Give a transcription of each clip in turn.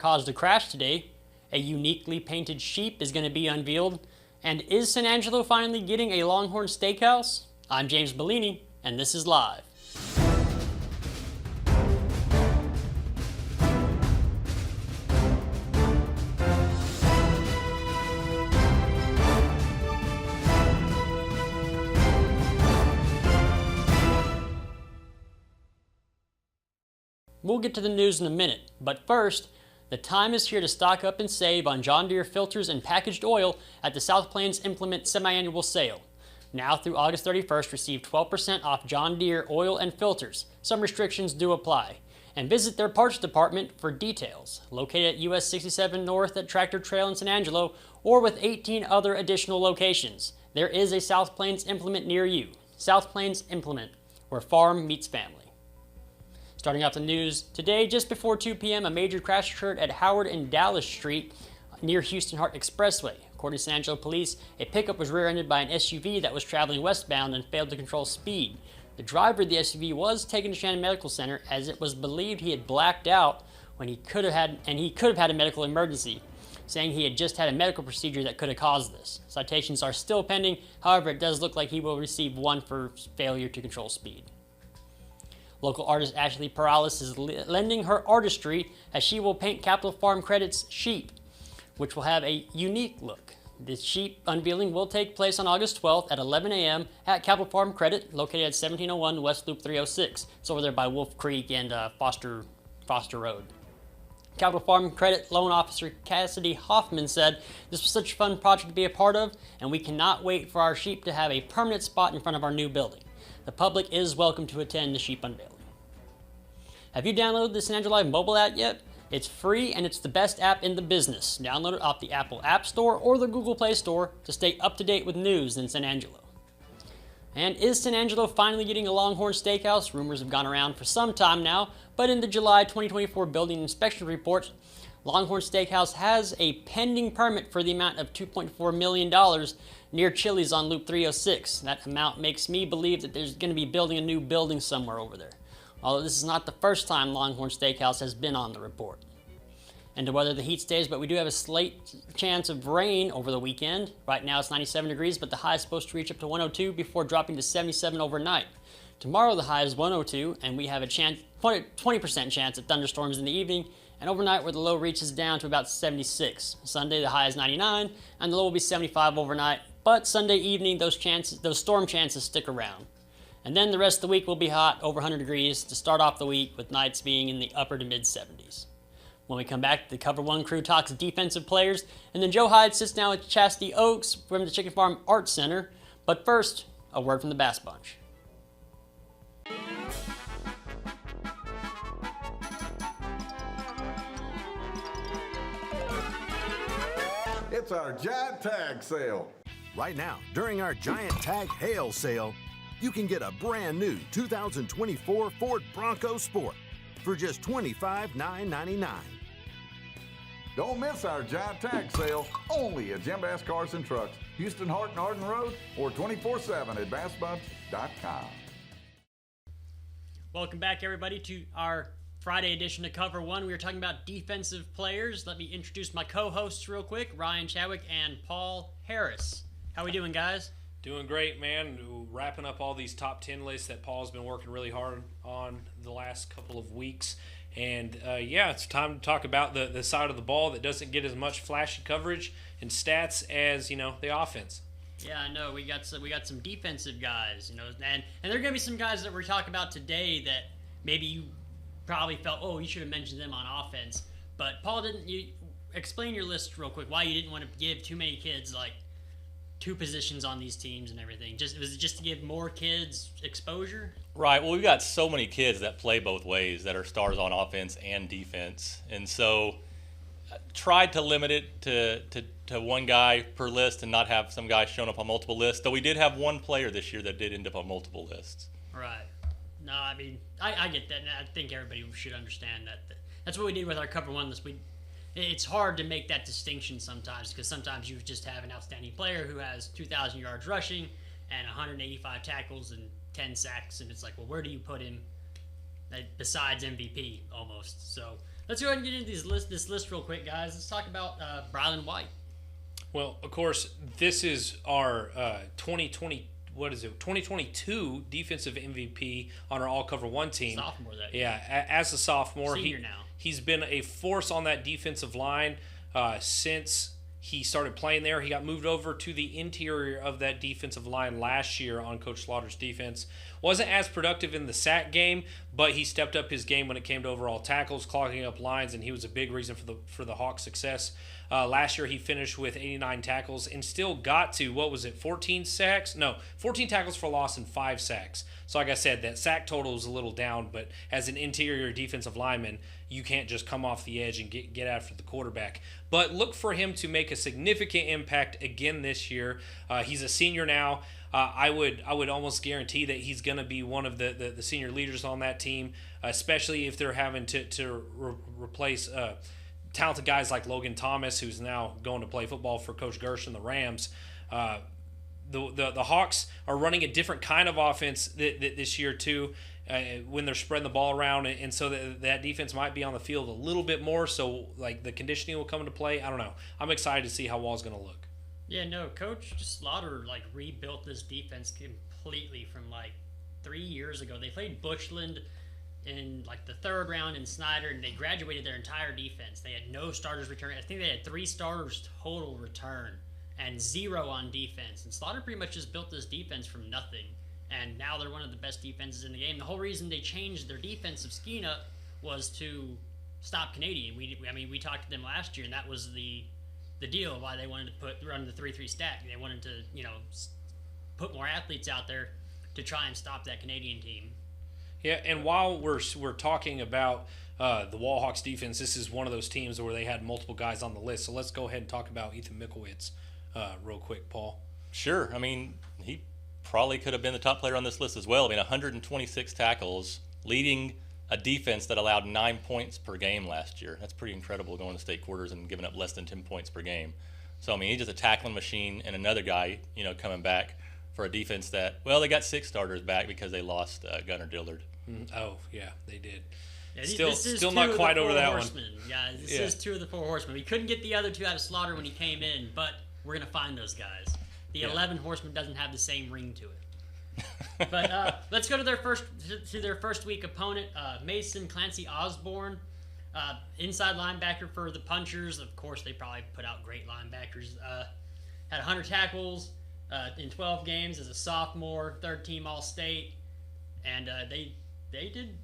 caused a crash today. A uniquely painted sheep is going to be unveiled. And is San Angelo finally getting a Longhorn Steakhouse? I'm James Bellini, and this is Live. We'll get to the news in a minute, but first, the time is here to stock up and save on John Deere filters and packaged oil at the South Plains Implement semi-annual sale. Now through August 31st, receive 12% off John Deere oil and filters. Some restrictions do apply. And visit their parts department for details. Located at US 67 North at Tractor Trail in San Angelo, or with 18 other additional locations. There is a South Plains Implement near you. South Plains Implement, where farm meets family. Starting off the news, today just before 2 p.m. a major crash occurred at Howard and Dallas Street near Houston Hart Expressway. According to San Angelo police, a pickup was rear-ended by an SUV that was traveling westbound and failed to control speed. The driver of the SUV was taken to Shannon Medical Center as it was believed he had blacked out when he could have had a medical emergency, saying he had just had a medical procedure that could have caused this. Citations are still pending, however it does look like he will receive one for failure to control speed. Local artist Ashley Perales is lending her artistry as she will paint Capital Farm Credit's sheep, which will have a unique look. The sheep unveiling will take place on August 12th at 11 a.m. at Capital Farm Credit, located at 1701 West Loop 306. It's over there by Wolf Creek and Foster Road. Capital Farm Credit Loan Officer Cassidy Hoffman said, "This was such a fun project to be a part of, and we cannot wait for our sheep to have a permanent spot in front of our new building. The public is welcome to attend the sheep unveiling." Have you downloaded the San Angelo Live mobile app yet? It's free and it's the best app in the business. Download it off the Apple App Store or the Google Play Store to stay up to date with news in San Angelo. And is San Angelo finally getting a Longhorn Steakhouse? Rumors have gone around for some time now, but in the July 2024 building inspection report, Longhorn Steakhouse has a pending permit for the amount of $2.4 million near Chili's on Loop 306. That amount makes me believe that there's going to be building a new building somewhere over there. Although this is not the first time Longhorn Steakhouse has been on the report. And to weather the heat stays, but we do have a slight chance of rain over the weekend. Right now it's 97 degrees, but the high is supposed to reach up to 102 before dropping to 77 overnight. Tomorrow the high is 102, and we have a 20% chance of thunderstorms in the evening, and overnight where the low reaches down to about 76. Sunday the high is 99, and the low will be 75 overnight, but Sunday evening those storm chances stick around. And then the rest of the week will be hot, over 100 degrees to start off the week, with nights being in the upper to mid 70s. When we come back, the COVER1 Crew talks defensive players, and then Joe Hyde sits down with Chasity Oaks from the Chicken Farm Arts Center. But first, a word from the Bass Bunch. It's our giant tag sale. Right now, during our giant tag hail sale, you can get a brand new 2024 Ford Bronco Sport for just $25,999. Don't miss our giant tag sale, only at Jim Bass Cars and Trucks, Houston Hart and Arden Road, or 24/7 at bassbunch.com. Welcome back, everybody, to our Friday edition of Cover One. We were talking about defensive players. Let me introduce my co-hosts real quick, Ryan Chadwick and Paul Harris. How we doing, guys? Doing great, man. Wrapping up all these top 10 lists that Paul's been working really hard on the last couple of weeks. And it's time to talk about the side of the ball that doesn't get as much flashy coverage and stats as, the offense. Yeah, I know. We got some defensive guys, and there are going to be some guys that we're talking about today that maybe you probably felt, oh, you should have mentioned them on offense. But Paul, didn't you explain your list real quick? Why you didn't want to give too many kids like two positions on these teams and everything? Was it just to give more kids exposure? Right. Well, we've got so many kids that play both ways that are stars on offense and defense, and so tried to limit it to one guy per list and not have some guys showing up on multiple lists. Though we did have one player this year that did end up on multiple lists. Right. No, I mean I get that, and I think everybody should understand that. That's what we did with our Cover One list. It's hard to make that distinction sometimes, because sometimes you just have an outstanding player who has 2,000 yards rushing and 185 tackles and 10 sacks, and it's like, well, where do you put him besides MVP almost? So Let's go ahead and get into this list real quick, guys. Let's talk about Brylan White. Well, of course, this is our 2022 defensive MVP on our All Cover One team. Sophomore that year. Yeah, as a sophomore, Senior now. He's been a force on that defensive line since he started playing there. He got moved over to the interior of that defensive line last year on Coach Slaughter's defense. Wasn't as productive in the sack game, but he stepped up his game when it came to overall tackles, clogging up lines, and he was a big reason for the Hawks' success. Last year he finished with 89 tackles and still got to, 14 sacks? No, 14 tackles for loss and 5 sacks. So like I said, that sack total is a little down, but as an interior defensive lineman, you can't just come off the edge and get after the quarterback. But look for him to make a significant impact again this year. He's a senior now. I would almost guarantee that he's going to be one of the senior leaders on that team, especially if they're having to replace talented guys like Logan Thomas, who's now going to play football for Coach Gersh and the Rams. The Hawks are running a different kind of offense this year too, when they're spreading the ball around, and so that defense might be on the field a little bit more. So like the conditioning will come into play. I don't know. I'm excited to see how Wall's going to look. Yeah, no, Coach Slaughter rebuilt this defense completely from 3 years ago. They played Bushland in the third round in Snyder, and they graduated their entire defense. They had no starters return. I think they had 3 starters total return and 0 on defense. And Slaughter pretty much just built this defense from nothing. And now they're one of the best defenses in the game. The whole reason they changed their defensive scheme up was to stop Canadian. We talked to them last year, and that was the deal why they wanted to run the 3-3 stack. They wanted to put more athletes out there to try and stop that Canadian team. Yeah, and while we're talking about the Wallhawks defense, this is one of those teams where they had multiple guys on the list. So let's go ahead and talk about Ethan Mikowitz real quick, Paul. Sure. I mean, he probably could have been the top player on this list as well. I mean, 126 tackles, leading a defense that allowed 9 points per game last year. That's pretty incredible, going to state quarters and giving up less than 10 points per game. So, I mean, he's just a tackling machine, and another guy, coming back for a defense that, they got 6 starters back because they lost Gunnar Dillard. Oh, yeah, they did. Yeah, still not quite over that one. Yeah, this is 2 of the 4 horsemen. We couldn't get the other 2 out of Slaughter when he came in, but we're going to find those guys. The 11 horsemen doesn't have the same ring to it. But let's go to their first week opponent, Mason Clancy Osborne, inside linebacker for the Punchers. Of course, they probably put out great linebackers. Had 100 tackles in 12 games as a sophomore, 3rd team All-State, and they did.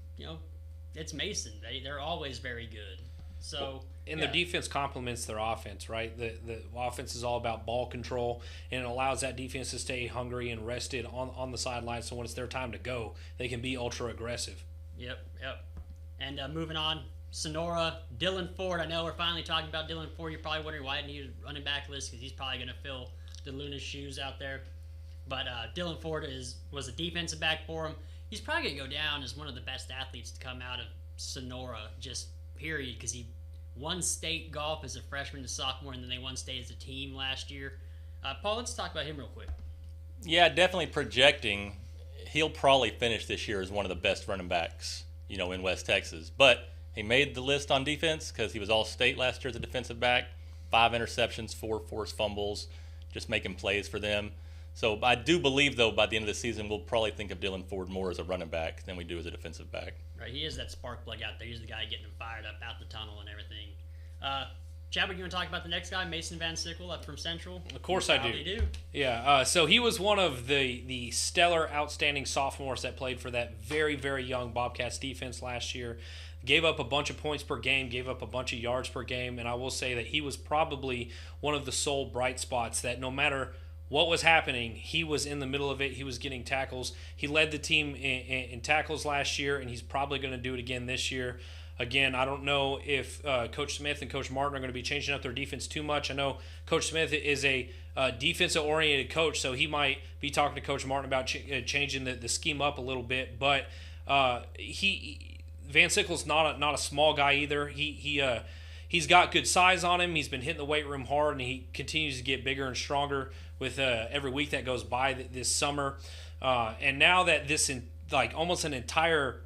It's Mason. They're always very good. So. And their defense complements their offense, right? The offense is all about ball control, and it allows that defense to stay hungry and rested on the sidelines, so when it's their time to go, they can be ultra aggressive. Yep. And moving on, Sonora, Dylan Ford. I know we're finally talking about Dylan Ford. You're probably wondering why I need a running back list, because he's probably going to fill the Luna's shoes out there. But Dylan Ford was a defensive back for him. He's probably going to go down as one of the best athletes to come out of Sonora, just period, because he won state golf as a freshman to sophomore, and then they won state as a team last year. Paul, let's talk about him real quick. Yeah, definitely projecting. He'll probably finish this year as one of the best running backs, in West Texas. But he made the list on defense because he was all-state last year as a defensive back. 5 interceptions, 4 forced fumbles, just making plays for them. So I do believe, though, by the end of the season, we'll probably think of Dylan Ford more as a running back than we do as a defensive back. Right, he is that spark plug out there. He's the guy getting them fired up out the tunnel and everything. Chadwick, you want to talk about the next guy, Mason Van Sickle, up from Central? Of course I do. Yeah, so he was one of the stellar, outstanding sophomores that played for that very, very young Bobcats defense last year. Gave up a bunch of points per game, gave up a bunch of yards per game, and I will say that he was probably one of the sole bright spots that no matter what was happening, he was in the middle of it. He was getting tackles. He led the team in tackles last year, and he's probably going to do it again this year. Again, I don't know if Coach Smith and Coach Martin are going to be changing up their defense too much. I know Coach Smith is a defensive-oriented coach, so he might be talking to Coach Martin about changing the scheme up a little bit. But Van Sickle's not a small guy either. He's got good size on him. He's been hitting the weight room hard, and he continues to get bigger and stronger with every week that goes by this summer. And now that almost an entire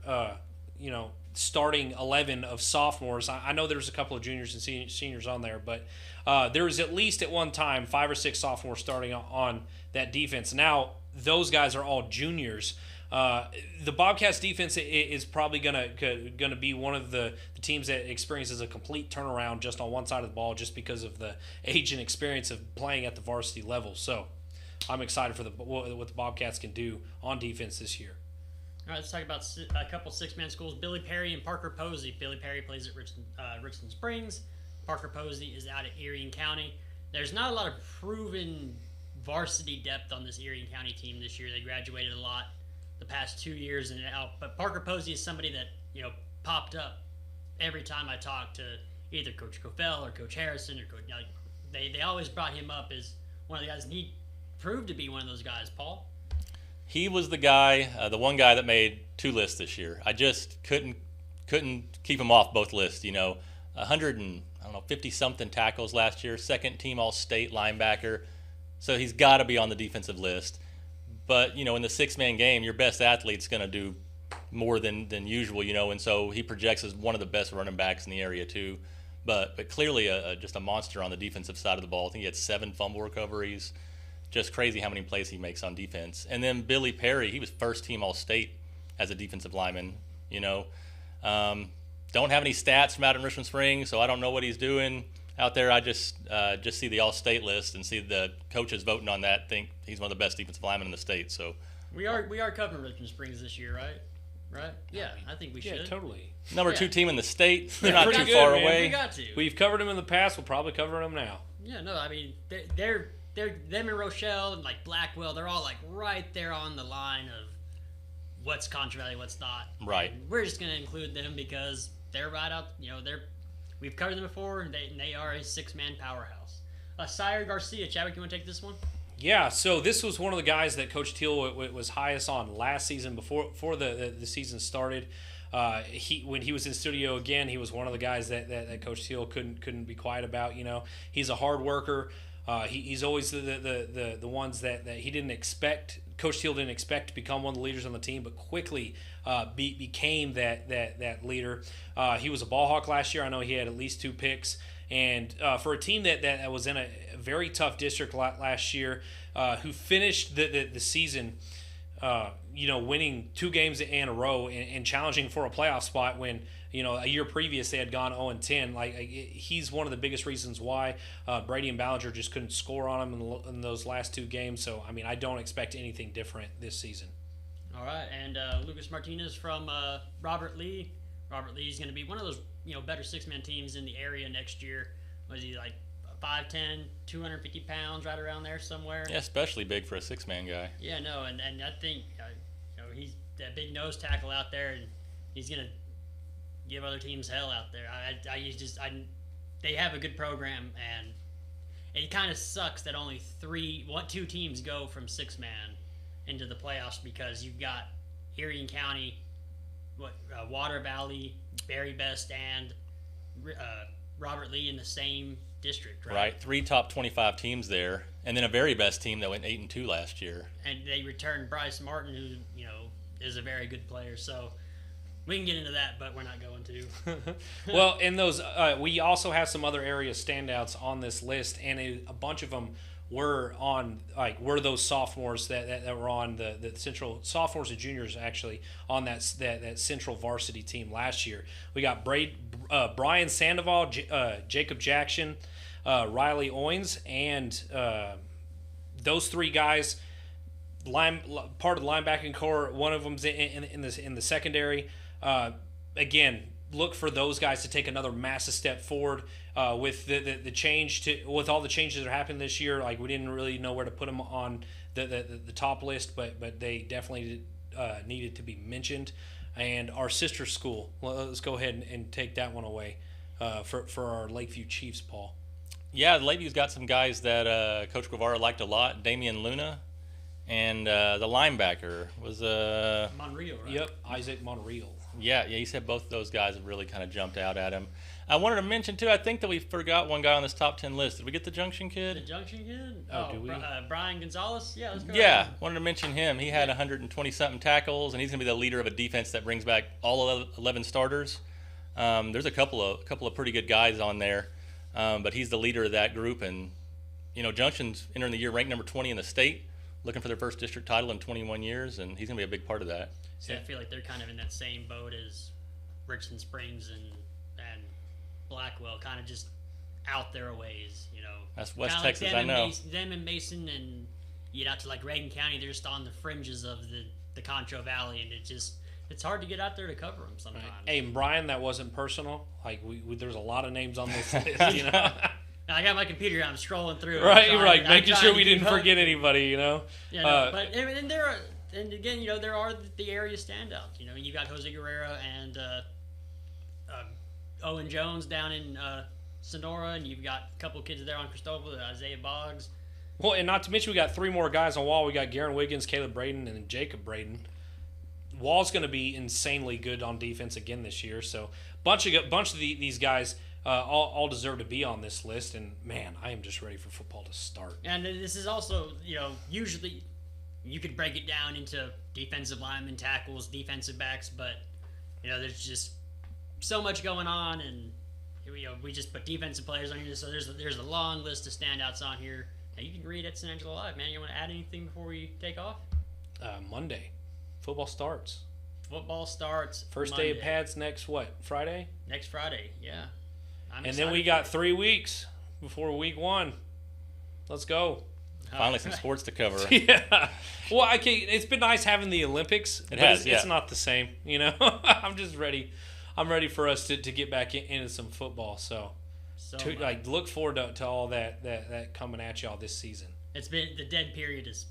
starting 11 of sophomores. I know there's a couple of juniors and seniors on there, but there was at least at one time 5 or 6 sophomores starting on that defense. Now those guys are all juniors. The Bobcats defense is probably gonna be one of the teams that experiences a complete turnaround just on one side of the ball, just because of the age and experience of playing at the varsity level. So I'm excited for what the Bobcats can do on defense this year. All right, let's talk about a couple 6-man schools. Billy Perry and Parker Posey. Billy Perry plays at Richland Springs. Parker Posey is out at Erie County. There's not a lot of proven varsity depth on this Erie County team this year. They graduated a lot the past 2 years and out. But Parker Posey is somebody that, popped up every time I talked to either Coach Covell or Coach Harrison or Coach. They always brought him up as one of the guys, and he proved to be one of those guys. Paul. He was the guy, the one guy that made 2 lists this year. I just couldn't keep him off both lists. 50 something tackles last year, second team All-State linebacker. So he's got to be on the defensive list. But, in the 6-man game, your best athlete's going to do more than usual, and so he projects as one of the best running backs in the area too. But clearly just a monster on the defensive side of the ball. I think he had 7 fumble recoveries. Just crazy how many plays he makes on defense. And then Billy Perry, he was first team All-State as a defensive lineman, Don't have any stats from out in Richmond Springs, so I don't know what he's doing out there. I just see the All-State list and see the coaches voting on that, think he's one of the best defensive linemen in the state. So we are covering Richmond Springs this year, right? Right? Yeah, I think we should. Yeah, totally. Number 2 team in the state. They're not too good, far man. away. We got to. We've covered them in the past. We'll probably cover them now. Yeah, no, I mean they're them and Rochelle and Blackwell. They're all right there on the line of what's Concho Valley, what's not. Right. And we're just gonna include them because they're right out. We've covered them before, and they are a 6-man powerhouse. Sire Garcia, Chadwick, you want to take this one? Yeah, so this was one of the guys that Coach Teal was highest on last season before the season started. When he was in studio again, he was one of the guys that Coach Teal couldn't be quiet about. He's a hard worker. He's always the ones that he didn't expect. Coach Teal didn't expect to become one of the leaders on the team, but quickly became that leader. He was a ball hawk last year. I know he had at least 2 picks. And for a team that was in a very tough district last year, who finished the season, winning 2 games in a row and challenging for a playoff spot when, a year previous they had gone 0-10. He's one of the biggest reasons why Brady and Ballinger just couldn't score on him in those last 2 games. So, I don't expect anything different this season. All right, and Lucas Martinez from Robert Lee. Robert Lee's going to be one of those better 6-man teams in the area next year. Was he 5'10", 250 pounds, right around there somewhere? Yeah, especially big for a 6-man guy. Yeah, no, and I think he's that big nose tackle out there, and he's going to give other teams hell out there. They have a good program, and it kind of sucks that only 2 teams go from 6-man into the playoffs because you've got Erie County, Water Valley, Berry Best, and Robert Lee in the same district, right? Right. 3 top 25 teams there, and then a very best team that went 8-2 last year. And they returned Bryce Martin, who is a very good player. So we can get into that, but we're not going to. Well, in those, we also have some other area standouts on this list, and a bunch of them were those sophomores that were on the central sophomores and juniors actually on that central varsity team last year. We got Brian Sandoval, Jacob Jackson, Riley Owens, and those 3 guys, part of the linebacking core. One of them's in the secondary. Again, look for those guys to take another massive step forward. With the change with all the changes that are happening this year, we didn't really know where to put them on the top list, but they definitely needed to be mentioned. And our sister school, let's go ahead and take that one away for our Lakeview Chiefs, Paul. Yeah, Lakeview's got some guys that Coach Guevara liked a lot. Damian Luna, and the linebacker was Monreal, right? Yep, Isaac Monreal. Yeah, he said both of those guys have really kind of jumped out at him. I wanted to mention, too, I think that we forgot one guy on this top 10 list. Did we get the Junction The Kid? Junction Kid? Oh, do we? Brian Gonzalez? Yeah, let's go. Yeah, wanted to mention him. He had 120-something tackles, and he's going to be the leader of a defense that brings back all 11 starters. There's a couple of pretty good guys on there, but he's the leader of that group. And, Junction's entering the year ranked number 20 in the state, looking for their first district title in 21 years, and he's going to be a big part of that. So I feel like they're kind of in that same boat as Richland Springs and Blackwell, kind of just out their ways, That's West kinda Texas, like I know. them and Mason, and you get out to like Reagan County, they're just on the fringes of the Concho Valley, and it's hard to get out there to cover them sometimes. Hey, and Brian, that wasn't personal. Like there's a lot of names on this list, I got my computer here, I'm scrolling through. Right, making sure we didn't forget anybody, Yeah, but and again, there are the area standouts. You got Jose Guerrero and Owen Jones down in Sonora, and you've got a couple kids there on Cristobal, Isaiah Boggs. Well, and not to mention we got 3 more guys on Wall. We got Garen Wiggins, Caleb Braden, and Jacob Braden. Wall's going to be insanely good on defense again this year. So bunch of these guys all deserve to be on this list. And man, I am just ready for football to start. And this is also, usually you could break it down into defensive linemen, tackles, defensive backs, but there's just so much going on, and we just put defensive players on here. So there's a long list of standouts on here. Now you can read at San Angelo Live, man. You want to add anything before we take off? Monday, football starts. Football starts. First Monday. day of pads next Friday? Next Friday, yeah. And then we got 3 weeks before week 1. Let's go. Finally, some sports to cover. Yeah. Well, it's been nice having the Olympics. It's not the same, I'm just ready. I'm ready for us to get back into some football. So look forward to all that coming at y'all this season. It's been the dead period is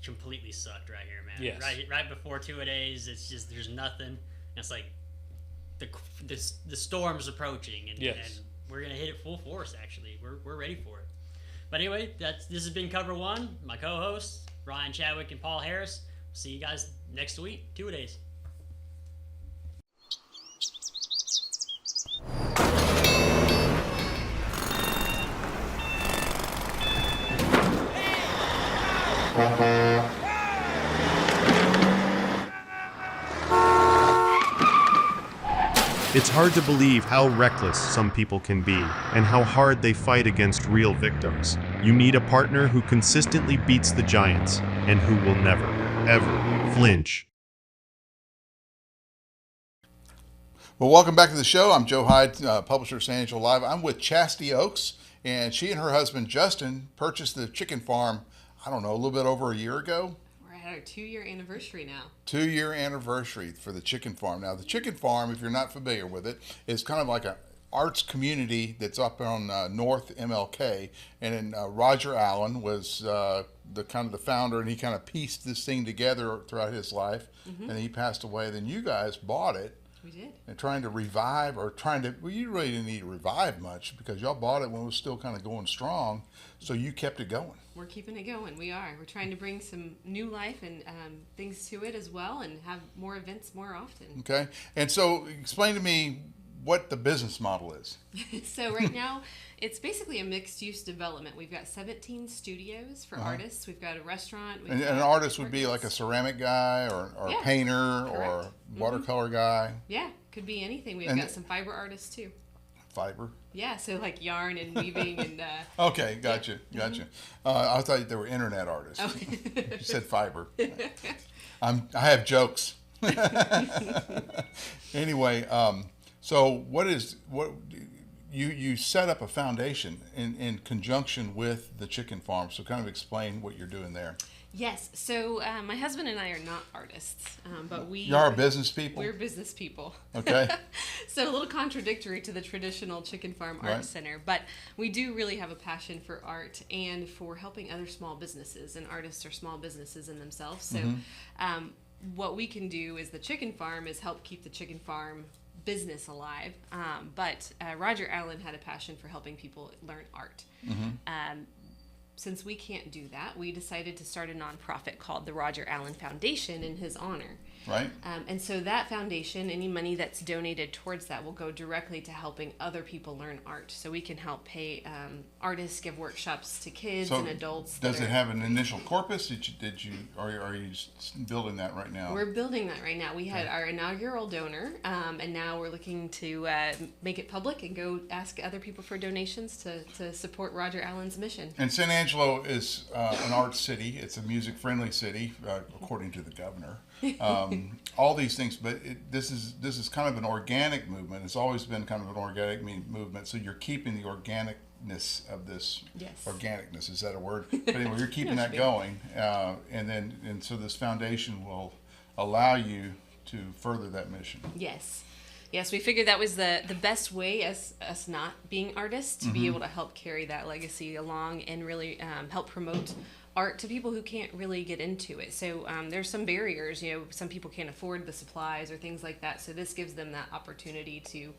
completely sucked right here, man. Yes. Right before 2-a-days, it's just there's nothing. And it's like the storm's approaching, and we're gonna hit it full force. Actually, we're ready for it. But anyway, this has been Cover 1. My co-hosts Ryan Chadwick and Paul Harris. See you guys next week. 2-a-days. It's hard to believe how reckless some people can be and how hard they fight against real victims. You need a partner who consistently beats the giants and who will never, ever flinch. Well, welcome back to the show. I'm Joe Hyde, publisher of San Angelo Live. I'm with Chasity Oaks, and she and her husband, Justin, purchased the chicken farm, a little bit over a year ago. We're at our 2-year anniversary now. 2-year anniversary for the chicken farm. Now, the chicken farm, if you're not familiar with it, is kind of like an arts community that's up on North MLK. And then Roger Allen was the founder, and he kind of pieced this thing together throughout his life. Mm-hmm. And he passed away. Then you guys bought it. We did. And trying to revive, you really didn't need to revive much because y'all bought it when it was still kind of going strong, so you kept it going. We're keeping it going. We are. We're trying to bring some new life and things to it as well, and have more events more often. Okay. And so explain to me what the business model is. So right now, it's basically a mixed-use development. We've got 17 studios for artists. We've got a restaurant. And an artist would be like a ceramic guy or a painter or watercolor guy. Yeah, could be anything. We've got some fiber artists too. Fiber? Yeah, so like yarn and weaving and... Okay, gotcha. I thought they were internet artists. Oh. You said fiber. I have jokes. Anyway, so you set up a foundation in conjunction with the chicken farm. So kind of explain what you're doing there. Yes. So my husband and I are not artists, but we... You are business people? We're business people. Okay. So a little contradictory to the traditional chicken farm art center, but we do really have a passion for art and for helping other small businesses, and artists are small businesses in themselves. So what we can do is the chicken farm is help keep the chicken farm business alive, but Roger Allen had a passion for helping people learn art. since we can't do that, we decided to start a nonprofit called the Roger Allen Foundation in his honor. Right. And so that foundation, any money that's donated towards that will go directly to helping other people learn art. So we can help pay artists, give workshops to kids and adults. Does it have an initial corpus? Are you building that right now? We're building that right now. We had our inaugural donor, and now we're looking to make it public and go ask other people for donations to support Roger Allen's mission. And San Angelo is an art city. It's a music-friendly city, according to the governor. All these things, but this is kind of an organic movement. It's always been kind of an organic movement. So you're keeping the organicness of this. Yes. Organicness, is that a word? But anyway, you're keeping that going, and so this foundation will allow you to further that mission. Yes. Yes, we figured that was the best way, as us not being artists, to be able to help carry that legacy along and really help promote art to people who can't really get into it. So there's some barriers. Some people can't afford the supplies or things like that. So this gives them that opportunity to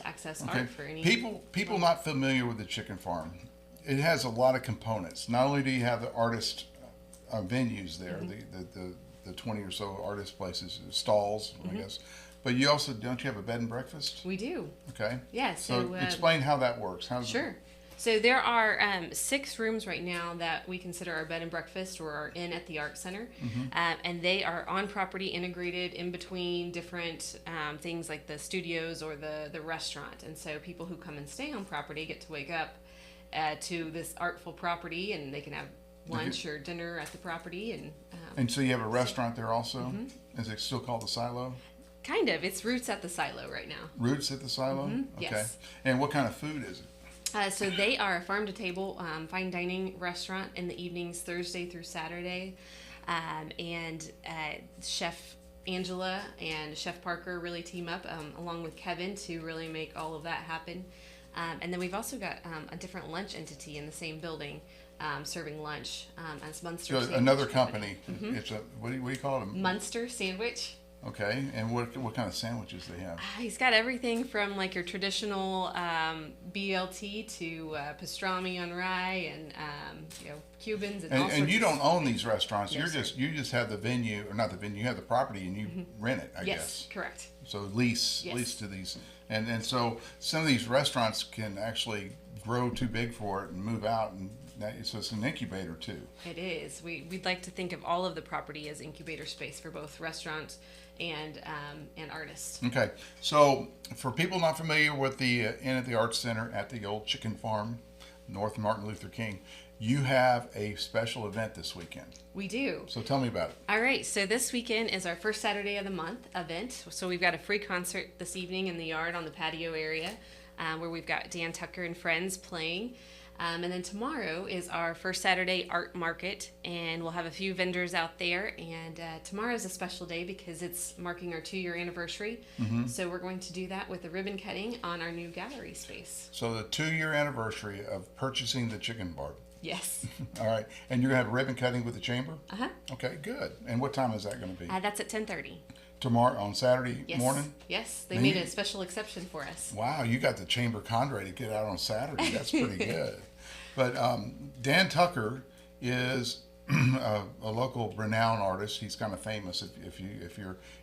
access art for any people not familiar with the chicken farm. It has a lot of components. Not only do you have the artist venues there, the 20 or so artist places, stalls, I guess. But you also, don't you have a bed and breakfast? We do. Okay. Yeah. So explain how that works. Sure. So there are 6 rooms right now that we consider our bed and breakfast or are in at the Art Center. And they are on property, integrated in between different things like the studios or the restaurant. And so people who come and stay on property get to wake up to this artful property, and they can have lunch or dinner at the property. And so you have a restaurant there also? Is it still called the Silo? Kind of. It's Roots at the Silo right now. Roots at the Silo? Okay. Yes. And what kind of food is it? So they are a farm-to-table fine dining restaurant in the evenings, Thursday through Saturday. And Chef Angela and Chef Parker really team up, along with Kevin, to really make all of that happen. And then we've also got a different lunch entity in the same building, serving lunch as Munster Sandwich another company. It's what do you call it? Munster Sandwich. Okay, and what kind of sandwiches they have? He's got everything from like your traditional BLT to pastrami on rye and Cubans and all sorts. And you of don't own these restaurants. No, you just have the venue, or not the venue. You have the property and you rent it. I guess. Yes, correct. So lease to these, and so some of these restaurants can actually grow too big for it and move out, and so it's an incubator too. It is. We'd like to think of all of the property as incubator space for both restaurants and artists. Okay, so for people not familiar with the Inn at the Arts Center at the old chicken farm, North Martin Luther King, you have a special event this weekend. We do. So tell me about it. All right, so this weekend is our first Saturday of the month event. So we've got a free concert this evening in the yard on the patio area, where we've got Dan Tucker and friends playing. And then tomorrow is our first Saturday art market, and we'll have a few vendors out there. And tomorrow is a special day because it's marking our 2-year anniversary. So we're going to do that with a ribbon cutting on our new gallery space. So the 2-year anniversary of purchasing the chicken bar. Yes. All right, and you're gonna have ribbon cutting with the chamber? Okay, good. And what time is that gonna be? That's at 10:30. Tomorrow on Saturday morning? Yes, they made a special exception for us. Wow, you got the chamber Condre to get out on Saturday. That's pretty good. But Dan Tucker is a local renowned artist. He's kind of famous.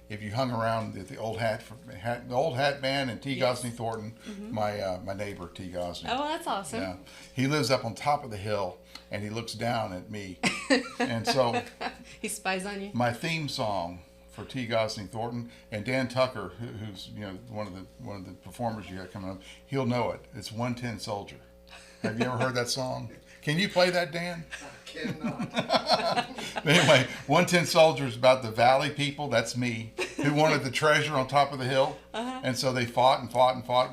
If you hung around the old hat band and T. Gosney Thornton, my neighbor T. Gosney. Oh, that's awesome. Yeah, he lives up on top of the hill and he looks down at me, and so he spies on you. My theme song for T. Gosney Thornton and Dan Tucker, who's one of the performers you got coming up, he'll know it. It's 110 Soldier. Have you ever heard that song? Can you play that, Dan? I cannot. Anyway, 110 Soldier is about the valley people. That's me, who wanted the treasure on top of the hill, and so they fought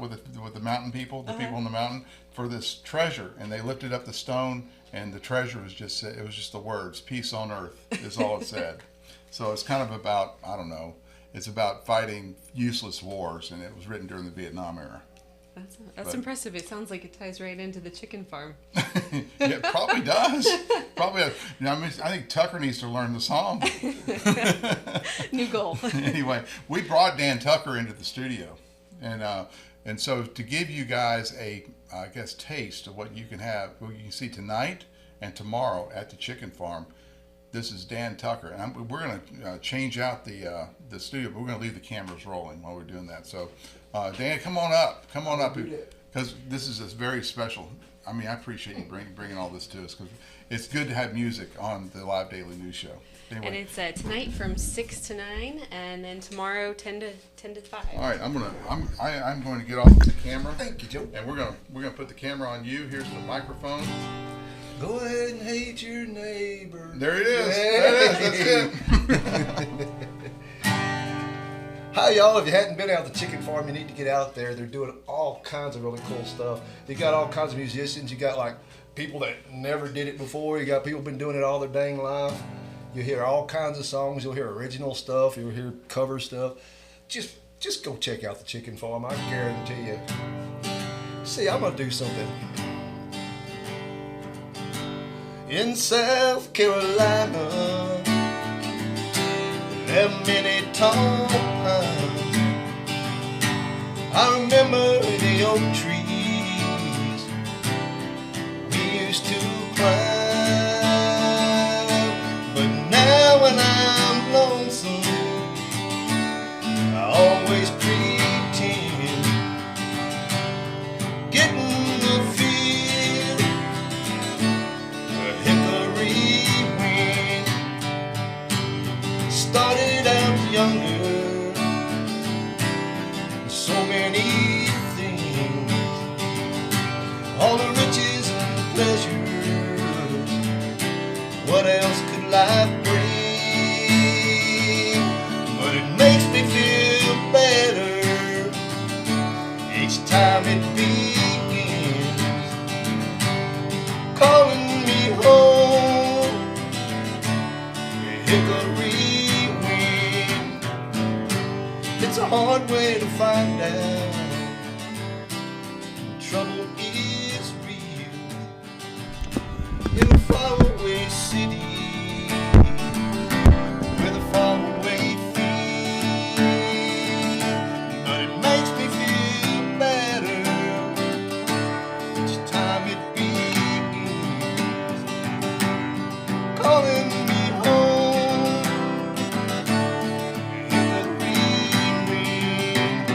with the mountain people, the people on the mountain, for this treasure, and they lifted up the stone, and the treasure was just the words "peace on earth" is all it said. So it's kind of about, I don't know, it's about fighting useless wars, and it was written during the Vietnam era. That's impressive. It sounds like it ties right into the chicken farm. Yeah, it probably does. Probably. I think Tucker needs to learn the song. New goal. Anyway, we brought Dan Tucker into the studio, and so to give you guys a, I guess, taste of what you can have, what you can see tonight And tomorrow at the chicken farm, this is Dan Tucker, and we're going to change out the studio, but we're going to leave the cameras rolling while we're doing that. So, Dan, come on up, because this is very special. I mean, I appreciate you bringing all this to us, because it's good to have music on the live daily news show. Anyway. And it's tonight from 6 to 9, and then tomorrow 10 to 5. All right, I'm going to get off the camera. Thank you, Joe. And we're gonna put the camera on you. Here's the microphone. Go ahead and hate your neighbor. There it is. Hey. That's it. Hi, y'all. If you hadn't been out to the chicken farm, you need to get out there. They're doing all kinds of really cool stuff. They got all kinds of musicians. You got like people that never did it before. You got people been doing it all their dang life. You hear all kinds of songs. You'll hear original stuff. You'll hear cover stuff. Just go check out the chicken farm. I guarantee you. See, I'm gonna do something. In South Carolina, there are many tall pines. I remember the oak trees we used to climb. But now when I'm lonesome, I always pretend getting the feel a hickory wind. Started out younger, so many things, all the riches and pleasures. What else could life bring? But it makes me feel better each time it begins, calling me home, hickory wind. It's a hard way to find out trouble is real in a faraway city with a faraway feel. But it makes me feel better each time it begins, calling me home, hickory wind.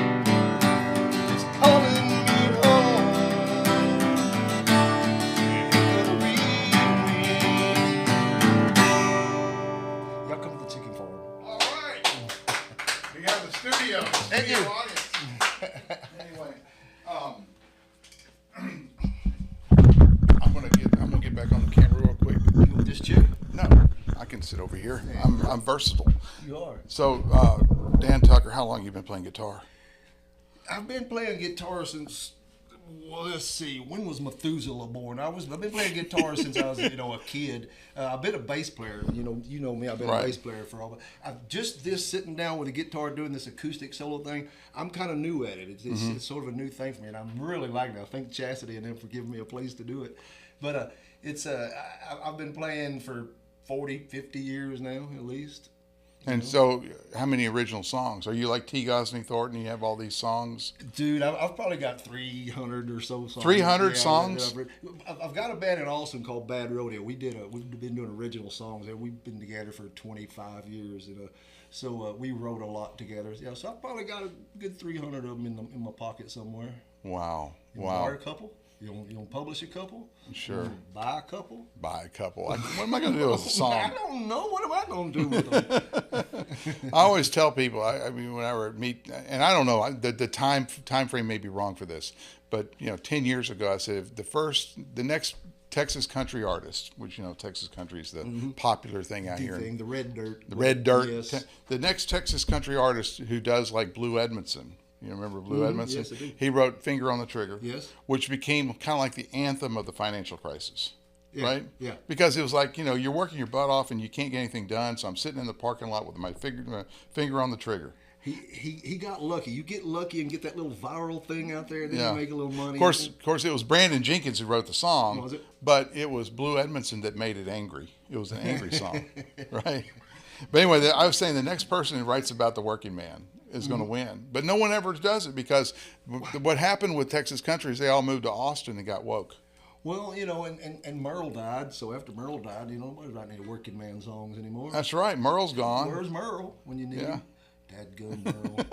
It's calling me home, hickory wind. Y'all come to the chicken farm. All right. We have the studio audience. Anyway, I'm gonna get back on the camera real quick. You want this chair? No, I can sit over here. I'm versatile. You are. So, Dan Tucker, how long have you been playing guitar? I've been playing guitar since, well, let's see, when was Methuselah born? I've been playing guitar since I was, a kid. I've been a bass player. You know me. I've been Right. a bass player for all. I've just this sitting down with a guitar doing this acoustic solo thing. I'm kind of new at it. It's sort of a new thing for me, and I'm really liking it. I thank Chasity and them for giving me a place to do it. But I've been playing for 40, 50 years now at least. And so, how many original songs? Are you like T. Gosney Thornton? You have all these songs? Dude, I've probably got 300 or so songs. 300 songs? I've got a band in Austin called Bad Rodeo. We've been doing original songs, and we've been together for 25 years. So we wrote a lot together. Yeah, so I've probably got a good 300 of them in my pocket somewhere. Wow. You want to hire a couple? You want to publish a couple? Sure. Buy a couple? Buy a couple. What am I going to do with a song? I don't know. What am I going to do with them? I always tell people, I mean, whenever I meet, and I don't know, the time frame may be wrong for this, but 10 years ago, I said the next Texas country artist, which Texas country is the popular thing out here. The red dirt. The red dirt. Yes. The next Texas country artist who does like Blue Edmondson. You remember Blue Edmondson? Yes, I do. He wrote Finger on the Trigger, Yes. which became kind of like the anthem of the financial crisis. Yeah, Right? yeah. Because it was like, you're working your butt off and you can't get anything done, so I'm sitting in the parking lot with my finger on the trigger. He got lucky. You get lucky and get that little viral thing out there, then Yeah. you make a little money. Of course, it was Brandon Jenkins who wrote the song, Was it? but it was Blue Edmondson that made it angry. It was an angry song, right? But anyway, I was saying the next person who writes about the working man is going to win. But no one ever does it because what happened with Texas country is they all moved to Austin and got woke. Well, you know, and Merle died, so after Merle died, you know, nobody's writing any working man songs anymore. That's right. Merle's gone. Where's Merle when you need him? Dadgum Merle.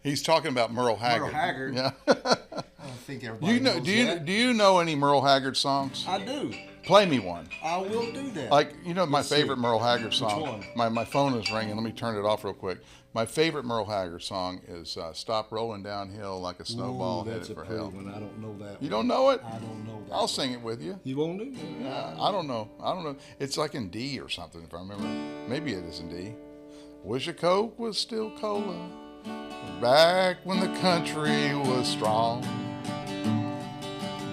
He's talking about Merle Haggard. Merle Haggard. Yeah. I don't think everybody knows that. Do you know any Merle Haggard songs? I do. Play me one. I will do that. Like, you know, my Let's favorite see. Merle Haggard song. Which one? My phone is ringing. Let me turn it off real quick. My favorite Merle Haggard song is "Stop Rolling Downhill Like a Snowball Ooh, that's Headed a for Hell." one. I don't know that. You don't know it? I don't know that. I'll sing it with you. You won't do that? Yeah, I don't know. It's like in D or something, if I remember. Maybe it is in D. Wish a Coke was still cola, back when the country was strong.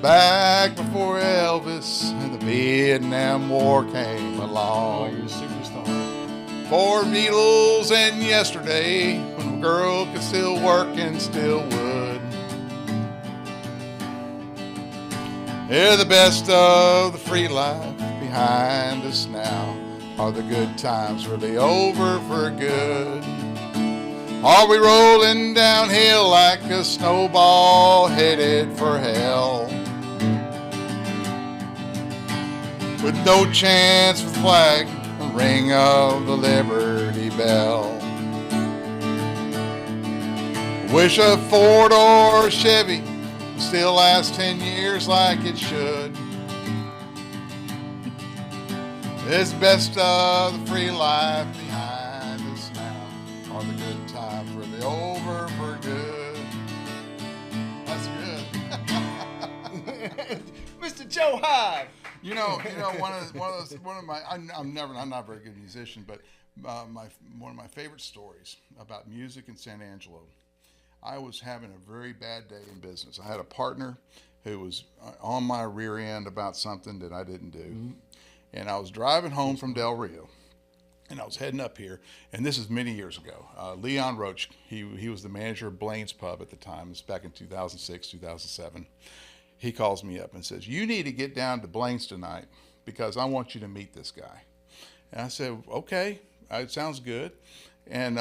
Back before Elvis and the Vietnam War came Oh, along. you're a superstar. For Beatles and yesterday, when a girl could still work and still would. They're the best of the free life behind us now. Are the good times really over for good? Are we rolling downhill like a snowball headed for hell? With no chance for the flag, the ring of the Liberty Bell. Wish a Ford or a Chevy still lasts 10 years like it should. It's best of the free life behind us now. Are the good times really over for good? That's good. Mr. Joe Hyde. You know, one of my. I'm not a very good musician, but one of my favorite stories about music in San Angelo. I was having a very bad day in business. I had a partner who was on my rear end about something that I didn't do, and I was driving home from Del Rio, and I was heading up here. And this is many years ago. Leon Roach, he was the manager of Blaine's Pub at the time. It was back in 2006, 2007. He calls me up and says, "You need to get down to Blaine's tonight because I want you to meet this guy." And I said, "Okay, it sounds good." And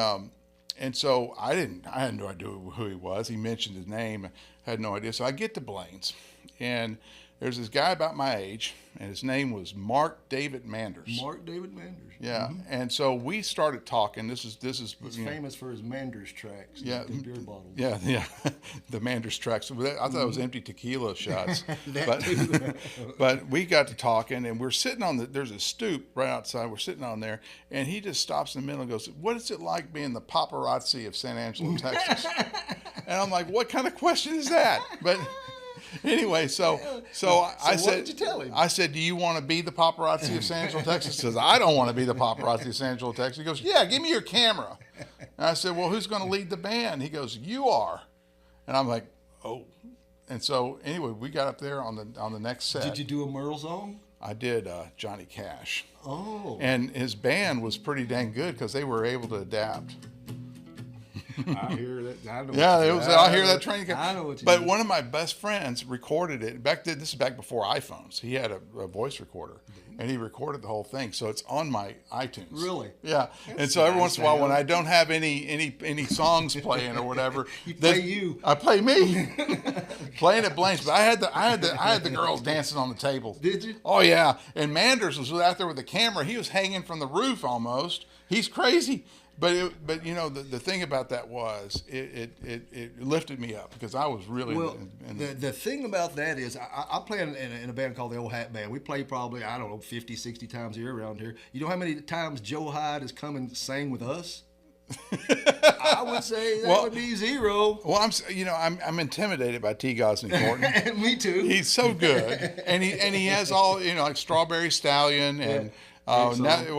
so I had no idea who he was. He mentioned his name. I had no idea. So I get to Blaine's, and there's this guy about my age, and his name was Mark David Manders. Mark David Manders. Yeah, and so we started talking. This is He's famous for his Manders tracks. Yeah, The beer bottles. yeah, the Manders tracks. I thought it was empty tequila shots, but we got to talking, and we're sitting on there's a stoop right outside. We're sitting on there, and he just stops in the middle and goes, "What is it like being the paparazzi of San Angelo, Texas?" And I'm like, "What kind of question is that?" But anyway, so I said, what did you tell him? I said, "Do you want to be the paparazzi of San Angelo, Texas?" He says, "I don't want to be the paparazzi of San Angelo, Texas." He goes, "Yeah, give me your camera." And I said, "Well, who's going to lead the band?" He goes, "You are." And I'm like, "Oh." And so anyway, we got up there on the next set. Did you do a Merle song? I did Johnny Cash. Oh. And his band was pretty dang good because they were able to adapt. I hear that. I know. Yeah, it was. I hear that train. I know what you But mean. one of my best friends recorded it back then. This is back before iPhones. He had a voice recorder, and he recorded the whole thing. So it's on my iTunes. Really? Yeah. And so every once in a while, when I don't have any songs playing or whatever, You play you. I play me. Playing at Blaine's, but I had the girls dancing on the table. Did you? Oh yeah. And Manders was out there with the camera. He was hanging from the roof almost. He's crazy. But you know the thing about that was it lifted me up because I was really Well, the thing about that is I play in a band called the Old Hat Band. We play probably, I don't know, 50, 60 times a year around here. You know how many times Joe Hyde has come and sang with us? I would say that would be zero. Well, I'm intimidated by T. Gosney Thornton. Me too. He's so good, and he has all like Strawberry Stallion and. Necessita,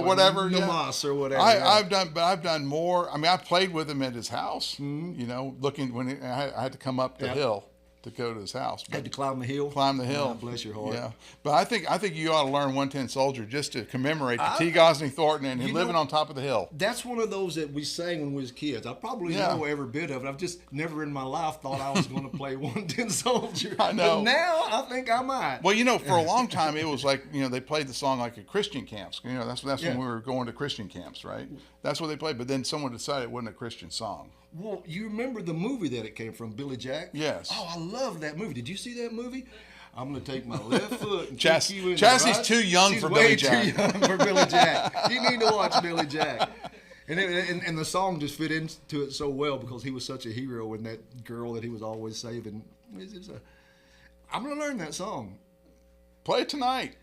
whatever. Namas or whatever. I've done more. I mean, I played with him at his house. You know, looking when I had to come up the hill to go to his house. Had to climb the hill. God bless your heart. Yeah, but I think you ought to learn 110 Soldier just to commemorate the T. Gosney Thornton and him living on top of the hill. That's one of those that we sang when we was kids. I probably know every bit of it. I've just never in my life thought I was going to play 110 Soldier. I know. But now I think I might. Well, you know, for a long time it was like, you know, they played the song like at Christian camps. You know, that's when we were going to Christian camps, right? That's what they played. But then someone decided it wasn't a Christian song. Well, you remember the movie that it came from, Billy Jack? Yes. Oh, I love that movie. Did you see that movie? I'm going to take my left foot and Chas- kick you in Chastity's the right. too young She's for way Billy Jack. too young for Billy Jack. You need to watch Billy Jack. And the song just fit into it so well because he was such a hero and that girl that he was always saving. I'm going to learn that song. Play it tonight.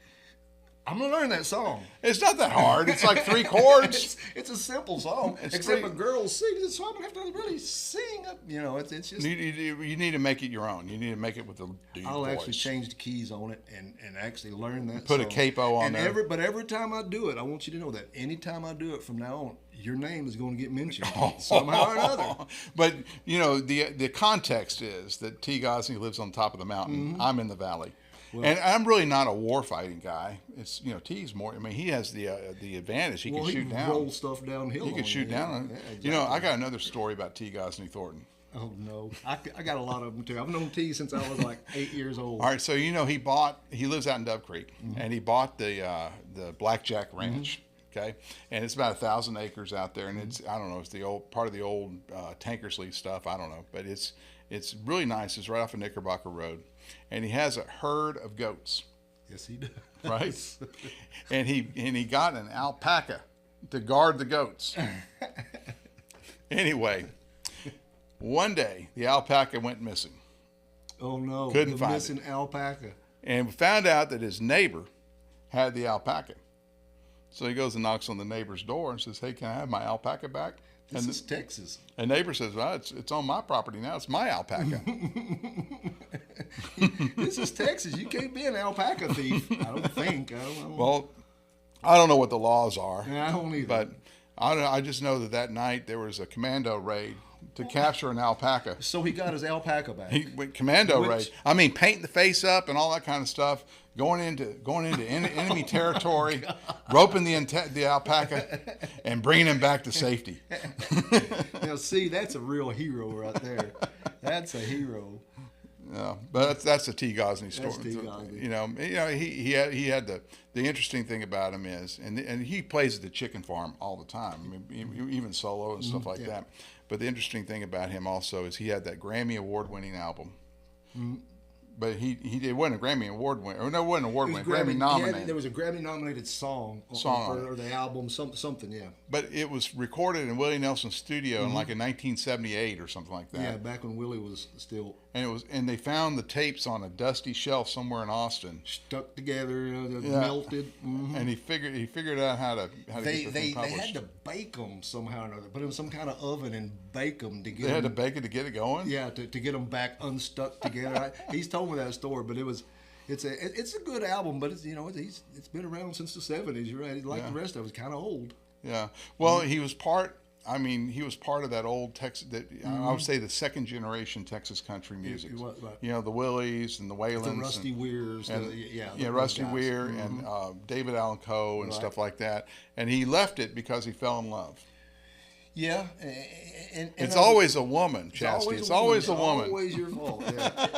I'm going to learn that song. It's not that hard. It's like 3 chords. It's a simple song, except a girl sings it, so I don't have to really sing up. You know, it's just. You need to make it your own. You need to make it with the dude I'll voice. actually change the keys on it and actually learn that Put song. a capo on there. But every time I do it, I want you to know that anytime I do it from now on, your name is going to get mentioned somehow or another. But, you know, the context is that T. Gosney lives on top of the mountain. Mm-hmm. I'm in the valley. And I'm really not a war fighting guy. It's, you know, T's more. I mean, he has the advantage. He can shoot down. Roll stuff downhill. He can shoot down. Yeah, exactly. You know, I got another story about T. Gosney Thornton. Oh no, I got a lot of them too. I've known T since I was like 8 years old. All right, so you know he lives out in Dove Creek, and he bought the Blackjack Ranch. Okay, and it's about 1,000 acres out there, and it's I don't know, it's the old part of the old Tankersley stuff. I don't know, but it's really nice. It's right off of Knickerbocker Road, and he has a herd of goats. Yes, he does. Right, and he got an alpaca to guard the goats. Anyway, one day the alpaca went missing. Oh no! Couldn't find missing alpaca. And we found out that his neighbor had the alpaca. So he goes and knocks on the neighbor's door and says, "Hey, can I have my alpaca back?" This is Texas. And neighbor says, "Well, it's on my property now. It's my alpaca." This is Texas. You can't be an alpaca thief. I don't think. I don't. Well, I don't know what the laws are. I don't either. But I just know that night there was a commando raid to capture an alpaca. So he got his alpaca back. He went commando raid. I mean, painting the face up and all that kind of stuff. Going into enemy territory, roping the alpaca, and bringing him back to safety. Now, see, that's a real hero right there. That's a hero. Yeah, but that's a T. Gosney story. That's T. Gosney. You know, he had the interesting thing about him is, and he plays at the chicken farm all the time. I mean, even solo and stuff like that. But the interesting thing about him also is he had that Grammy award-winning album. Mm-hmm. But it wasn't a Grammy award winner. Or no, it wasn't award winner. Grammy nominated. There was a Grammy nominated song or the album, something, yeah. But it was recorded in Willie Nelson's studio in like in 1978 or something like that. Yeah, back when Willie was still. And they found the tapes on a dusty shelf somewhere in Austin, stuck together, melted. Mm-hmm. And he figured out how to get the thing published. They had to bake them somehow or another. Put them in some kind of oven and bake them to get. They had to bake it to get it going. Yeah, to get them back unstuck together. He's told me that story, but it's a good album, but it's been around since the 70s. You're right. Like the rest of it, it's kind of old. Yeah. Well, he was part of that old Texas. I would say the second generation Texas country music. Right. You know, the Willies and the Whalens, the Rusty Weirs, Rusty Weir and David Allan Coe and stuff like that. And he left it because he fell in love. Yeah, and it's always a woman, Chasity. It's always a woman. Always your fault. Yeah.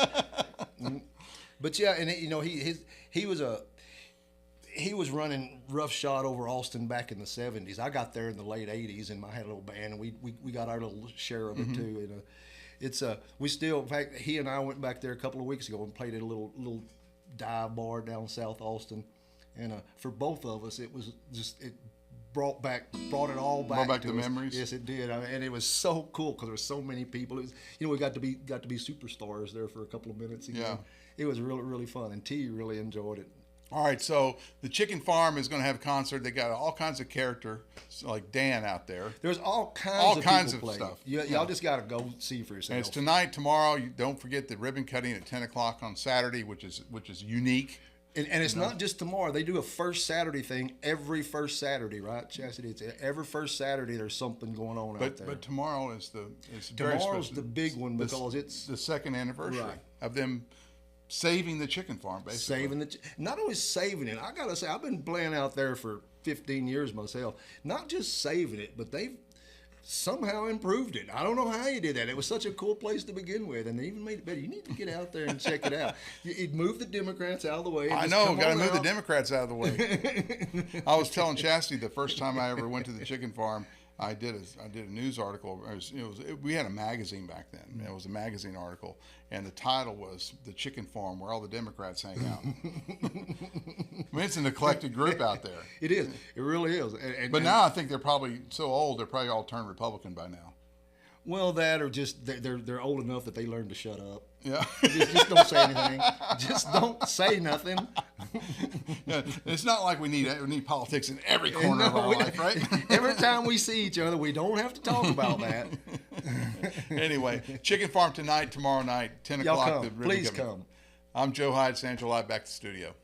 But yeah, and he was running roughshod over Austin back in the 70s. I got there in the late 80s, and I had a little band, and we got our little share of it too. And we still, in fact, he and I went back there a couple of weeks ago and played at a little dive bar down South Austin, and for both of us, it was just brought it all back. Brought back to the us. memories. Yes, it did, and it was so cool because there were so many people. It was, we got to be superstars there for a couple of minutes again. Yeah. It was really, really fun, and T really enjoyed it. All right, so the Chicken Farm is going to have a concert. They got all kinds of character, like Dan out there. There's all kinds of stuff. Y'all just got to go see for yourself. And it's tonight, tomorrow. You don't forget the ribbon cutting at 10 o'clock on Saturday, which is unique. And it's not just tomorrow. They do a first Saturday thing every first Saturday, right, Chasity? It's every first Saturday there's something going on out there. But tomorrow is tomorrow's the big one because it's the second anniversary of them saving the chicken farm, basically. Not only saving it, I gotta say, I've been playing out there for 15 years myself. Not just saving it, but they've somehow improved it. I don't know how you did that. It was such a cool place to begin with, and they even made it better. You need to get out there and check it out. You'd move the Democrats out of the way. I know, got to move the Democrats out of the way. I was telling Chasity the first time I ever went to the chicken farm, I did a news article. We had a magazine back then. It was a magazine article, and the title was "The Chicken Farm Where All the Democrats Hang Out." I mean, it's an eclectic group out there. It is. It really is. But now I think they're probably so old. They're probably all turned Republican by now. Well, that or just they're old enough that they learned to shut up. Yeah. Just don't say anything. Just don't say nothing. Yeah, it's not like we need politics in every corner of our life, right? Every time we see each other, we don't have to talk about that. Anyway, Chicken Farm tonight, tomorrow night, 10 Y'all o'clock. come. Please come. I'm Joe Hyde, San Angelo Live, back to the studio.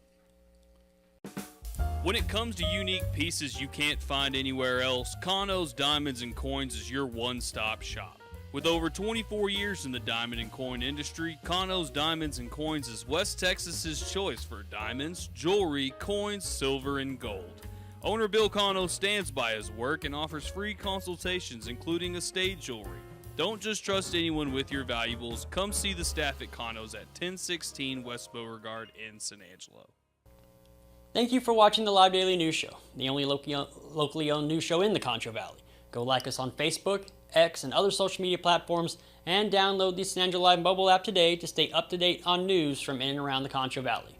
When it comes to unique pieces you can't find anywhere else, Concho's Diamonds and Coins is your one-stop shop. With over 24 years in the diamond and coin industry, Concho's Diamonds and Coins is West Texas's choice for diamonds, jewelry, coins, silver, and gold. Owner Bill Concho stands by his work and offers free consultations, including estate jewelry. Don't just trust anyone with your valuables. Come see the staff at Concho's at 1016 West Beauregard in San Angelo. Thank you for watching the Live Daily News Show, the only locally owned news show in the Concho Valley. Go like us on Facebook, X, and other social media platforms, and download the San Angelo Live mobile app today to stay up to date on news from in and around the Concho Valley.